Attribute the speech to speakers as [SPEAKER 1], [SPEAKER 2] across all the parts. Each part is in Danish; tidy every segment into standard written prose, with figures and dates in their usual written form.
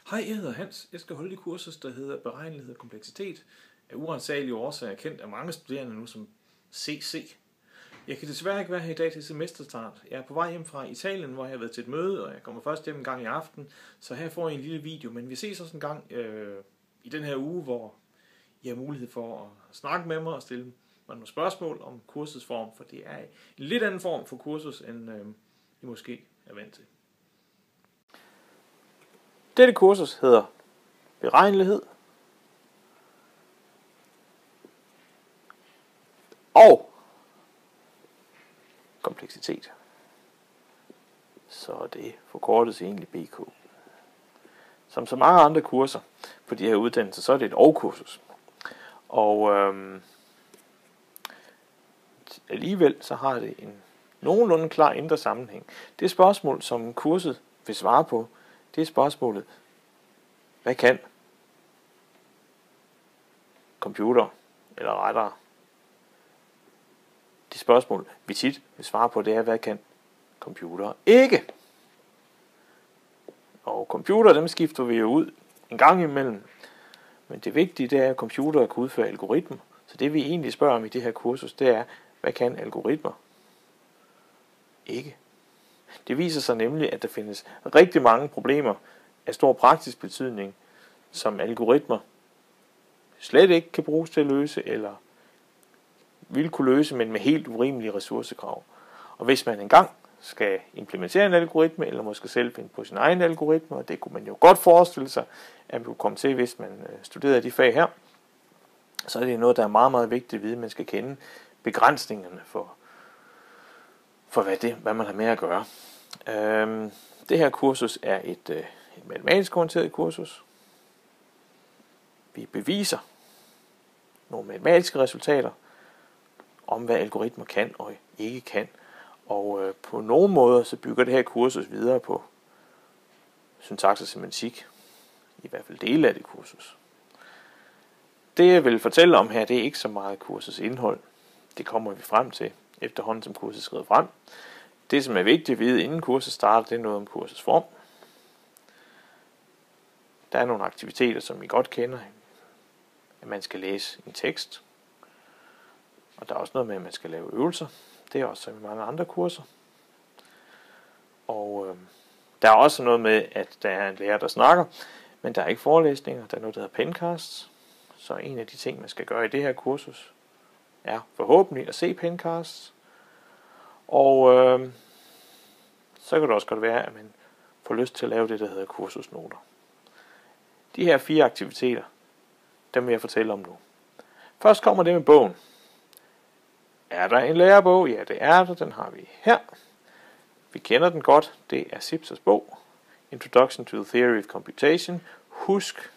[SPEAKER 1] Hej, jeg hedder Hans. Jeg skal holde et kursus, der hedder Beregnelighed og kompleksitet. Af uransagelige årsager kendt af mange studerende nu som CC. Jeg kan desværre ikke være her i dag til semesterstart. Jeg er på vej hjem fra Italien, hvor jeg har været til et møde, og jeg kommer først hjem en gang i aften. Så her får I en lille video, men vi ses også en gang i den her uge, hvor I har mulighed for at snakke med mig og stille mig nogle spørgsmål om kursets form, for det er en lidt anden form for kursus, end I måske er vant til. Dette kursus hedder Beregnelighed og kompleksitet. Så det forkortes egentlig BK. Som så mange andre kurser på de her uddannelser, så er det et og-kursus. Og alligevel så har det en nogenlunde klar indre sammenhæng. Det spørgsmål, som kurset vil svare på, det er spørgsmålet: hvad kan computer, eller rettere, det spørgsmål, vi tit vil svare på, det er: hvad kan computer ikke? Og computer, dem skifter vi jo ud en gang imellem. Men det vigtige, det er, at computer kan udføre algoritmer. Så det vi egentlig spørger om i det her kursus, det er: hvad kan algoritmer ikke? Det viser sig nemlig, at der findes rigtig mange problemer af stor praktisk betydning, som algoritmer slet ikke kan bruges til at løse, eller vil kunne løse, men med helt urimelige ressourcekrav. Og hvis man engang skal implementere en algoritme, eller måske selv finde på sin egen algoritme, og det kunne man jo godt forestille sig, at man kunne komme til, hvis man studerede de fag her, så er det noget, der er meget, meget vigtigt at vide. Man skal kende begrænsningerne for hvad man har med at gøre. Det her kursus er et matematisk orienteret kursus. Vi beviser nogle matematiske resultater om, hvad algoritmer kan og ikke kan. Og på nogle måder så bygger det her kursus videre på syntaks og semantik. I hvert fald dele af det kursus. Det jeg vil fortælle om her, det er ikke så meget kursets indhold. Det kommer vi frem til efterhånden, som kurset skrider frem. Det, som er vigtigt at vide, inden kurset starter, det er noget om kursets form. Der er nogle aktiviteter, som I godt kender. At man skal læse en tekst. Og der er også noget med, at man skal lave øvelser. Det er også som i mange andre kurser. Og der er også noget med, at der er en lærer, der snakker. Men der er ikke forelæsninger. Der er noget, der hedder pencasts. Så en af de ting, man skal gøre i det her kursus, er forhåbentlig at se pencasts. Og så kan det også godt være, at man får lyst til at lave det, der hedder kursusnoter. De her 4 aktiviteter, dem vil jeg fortælle om nu. Først kommer det med bogen. Er der en lærebog? Ja, det er der. Den har vi her. Vi kender den godt. Det er Zipsers bog. Introduction to the Theory of Computation. Husk,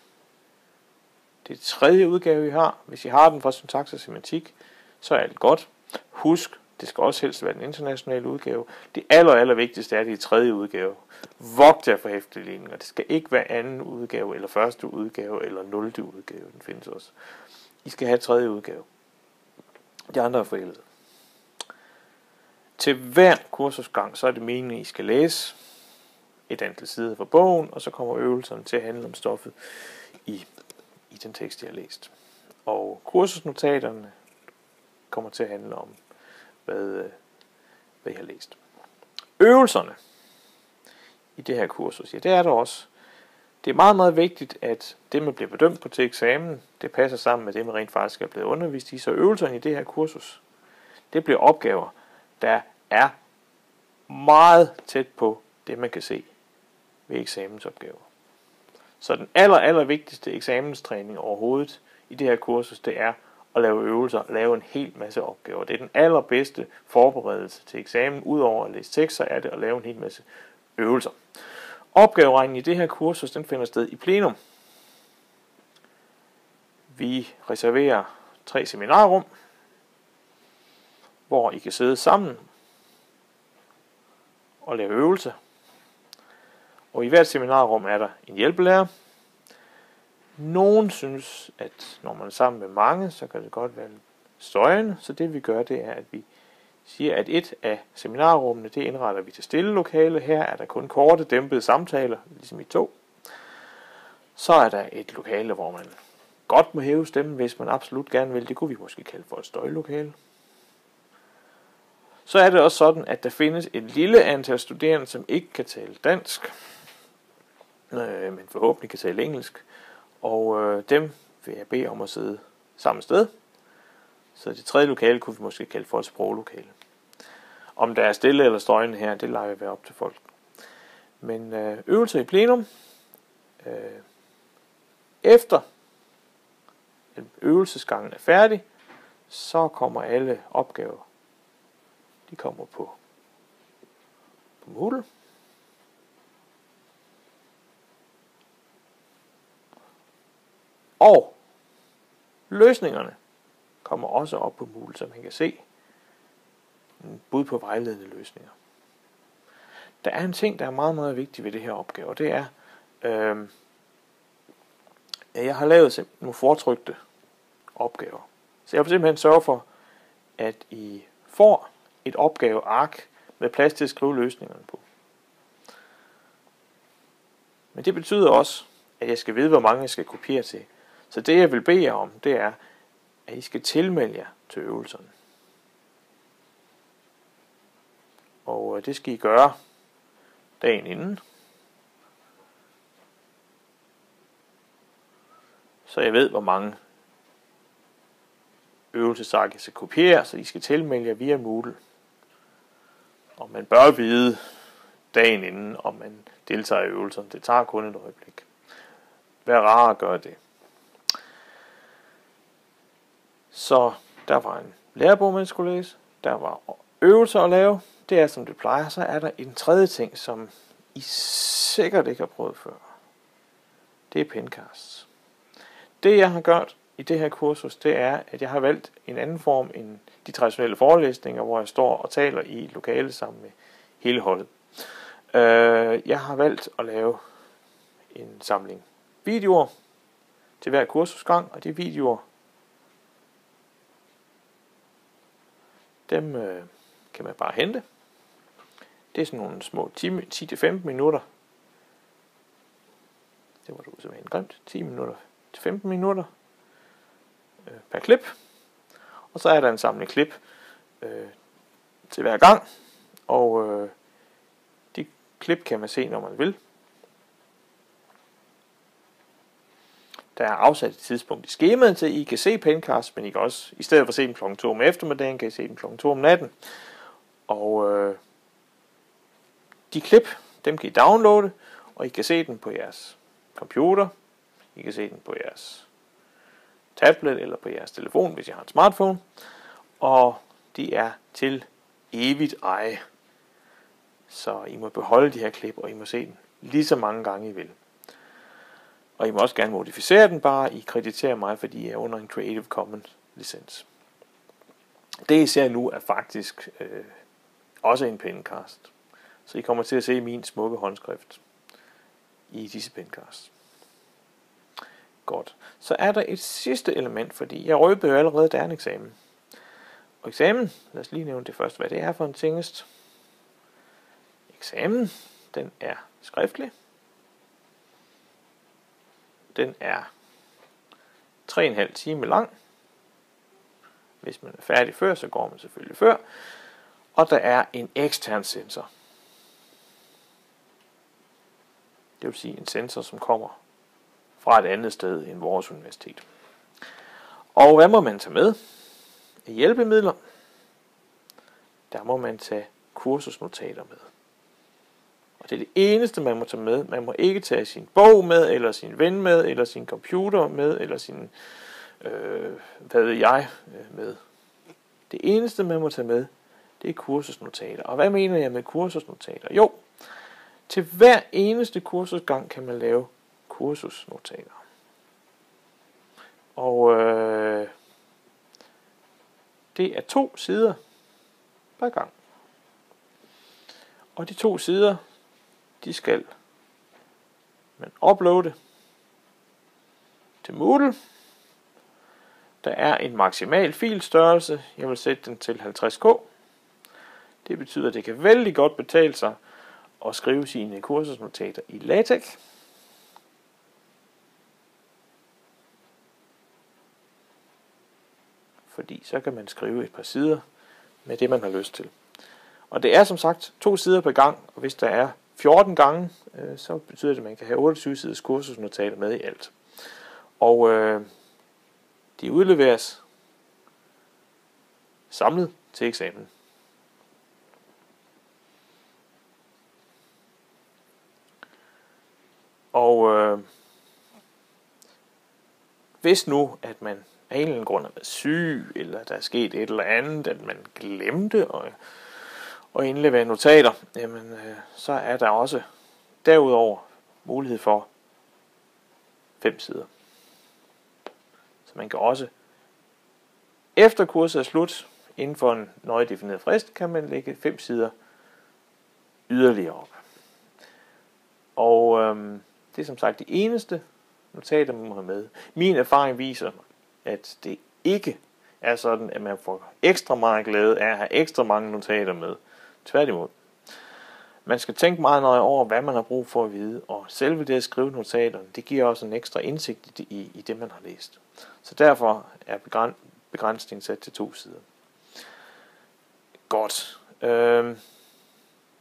[SPEAKER 1] det er det 3. udgave, I har. Hvis I har den fra syntaks og semantik, så er alt godt. Husk, det skal også helst være den internationale udgave. Det aller vigtigste er, det er 3. udgave. Vogt jer for hæfteligninger. Det skal ikke være 2. udgave, eller 1. udgave, eller 0. udgave. Den findes også. I skal have 3. udgave. De andre er forældet. Til hver kursusgang, så er det meningen, at I skal læse et antal sider fra bogen, og så kommer øvelserne til at handle om stoffet i den tekst, jeg har læst. Og kursusnotaterne kommer til at handle om, hvad jeg har læst. Øvelserne i det her kursus, ja, det er der også. Det er meget, meget vigtigt, at det, man bliver bedømt på til eksamen, det passer sammen med det, man rent faktisk er blevet undervist i. Så øvelserne i det her kursus, det bliver opgaver, der er meget tæt på det, man kan se ved eksamensopgaver. Så den aller vigtigste eksamenstræning overhovedet i det her kursus, det er at lave øvelser, lave en hel masse opgaver. Det er den allerbedste forberedelse til eksamen. Udover at læse tekst, så er det at lave en hel masse øvelser. Opgaveregningen i det her kursus, den finder sted i plenum. Vi reserverer 3 seminarrum, hvor I kan sidde sammen og lave øvelser. Og i hvert seminarrum er der en hjælpelærer. Nogen synes, at når man er sammen med mange, så kan det godt være støjende. Så det vi gør, det er, at vi siger, at et af seminarrummene, det indretter vi til stille lokale. Her er der kun korte, dæmpede samtaler, ligesom i 2. Så er der et lokale, hvor man godt må hæve stemmen, hvis man absolut gerne vil. Det kunne vi måske kalde for et støjlokale. Så er det også sådan, at der findes et lille antal studerende, som ikke kan tale dansk, men forhåbentlig kan tale engelsk. Og dem vil jeg bede om at sidde samme sted. Så det tredje lokale kunne vi måske kalde for et sproglokale. Om der er stille eller støjende her, det lader jeg være op til folk. Men øvelser i plenum. Efter øvelsesgangen er færdig, så kommer alle opgaver. De kommer på Moodle. Og løsningerne kommer også op på Moodle, så man kan se en bud på vejledende løsninger. Der er en ting, der er meget, meget vigtig ved det her opgave, og det er, jeg har lavet nogle fortrykte opgaver. Så jeg vil simpelthen sørge for, at I får et opgaveark med plads til at skrive løsningerne på. Men det betyder også, at jeg skal vide, hvor mange jeg skal kopiere til. Så det jeg vil bede jer om, det er, at I skal tilmelde jer til øvelserne. Og det skal I gøre dagen inden. Så jeg ved, hvor mange øvelsesark jeg skal kopiere, så I skal tilmelde jer via Moodle. Og man bør vide dagen inden, om man deltager i øvelserne. Det tager kun et øjeblik. Vær rar at gøre det. Så der var en lærebog, man skulle læse. Der var øvelser at lave. Det er, som det plejer. Så er der en tredje ting, som I sikkert ikke har prøvet før. Det er Pencasts. Det, jeg har gjort i det her kursus, det er, at jeg har valgt en anden form end de traditionelle forelæsninger, hvor jeg står og taler i et lokale sammen med hele holdet. Jeg har valgt at lave en samling videoer til hver kursusgang, og de videoer, dem kan man bare hente. Det er sådan nogle små 10-15 minutter. Det var du simpelthen grimt. 10 minutter til 15 minutter per klip. Og så er der en samling klip til hver gang. Og de klip kan man se, når man vil. Der er afsat et tidspunkt i skemaet til, at I kan se Pencast, men I kan også, i stedet for at se dem kl. 2 om eftermiddagen, kan I se dem kl. 2 om natten. Og de klip, dem kan I downloade, og I kan se dem på jeres computer. I kan se dem på jeres tablet eller på jeres telefon, hvis I har en smartphone. Og de er til evigt eje. Så I må beholde de her klip, og I må se dem lige så mange gange I vil. Og I må også gerne modificere den, bare I krediterer mig, fordi I er under en Creative Commons licens. Det I ser nu er faktisk også en Pencast. Så I kommer til at se min smukke håndskrift i disse Pencasts. Godt. Så er der et sidste element, fordi jeg røbede jo allerede, der er en eksamen. Og eksamen, lad os lige nævne det først, hvad det er for en tingest. Eksamen, den er skriftlig. Den er 3,5 timer lang. Hvis man er færdig før, så går man selvfølgelig før. Og der er en ekstern sensor. Det vil sige en sensor, som kommer fra et andet sted end vores universitet. Og hvad må man tage med? Hjælpemidler. Der må man tage kursusnotater med. Og det er det eneste, man må tage med. Man må ikke tage sin bog med, eller sin ven med, eller sin computer med, eller sin, hvad ved jeg, med. Det eneste, man må tage med, det er kursusnotater. Og hvad mener jeg med kursusnotater? Jo, til hver eneste kursusgang kan man lave kursusnotater. Og det er 2 sider per gang. Og de 2 sider, de skal man uploade til Moodle. Der er en maksimal filstørrelse. Jeg vil sætte den til 50k. Det betyder, at det kan vældig godt betale sig at skrive sine kursusnotater i LaTeX. fordi så kan man skrive et par sider med det, man har lyst til. Og det er som sagt 2 sider per gang, og hvis der er 14 gange, så betyder det, at man kan have 28 siders kursusnotater med i alt. Og de udleveres samlet til eksamen. Og hvis nu, at man af en eller anden grund har været syg, eller der er sket et eller andet, at man glemte at indlevere notater, jamen, så er der også derudover mulighed for 5 sider. Så man kan også, efter kurset er slut, inden for en nøje defineret frist, kan man lægge 5 sider yderligere op. Og det er som sagt de eneste notater, man må have med. Min erfaring viser, at det ikke er sådan, at man får ekstra meget glæde af at have ekstra mange notater med. Tværtimod. Man skal tænke meget nøje over, hvad man har brug for at vide, og selve det at skrive notaterne, det giver også en ekstra indsigt i det, man har læst. Så derfor er begrænsningen sat til 2 sider. Godt.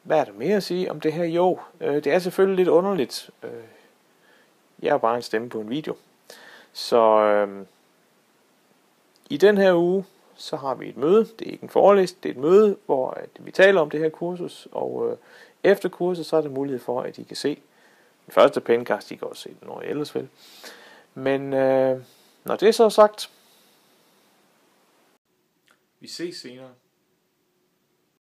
[SPEAKER 1] Hvad er der mere at sige om det her? Jo, det er selvfølgelig lidt underligt. Jeg er bare en stemme på en video. Så i den her uge, så har vi et møde. Det er ikke en forelæsning, det er et møde, hvor vi taler om det her kursus. Og efter kurset, så er der mulighed for, at I kan se den første pencast. I kan også se den, når I ellers vil. Men når det er så sagt, vi ses senere.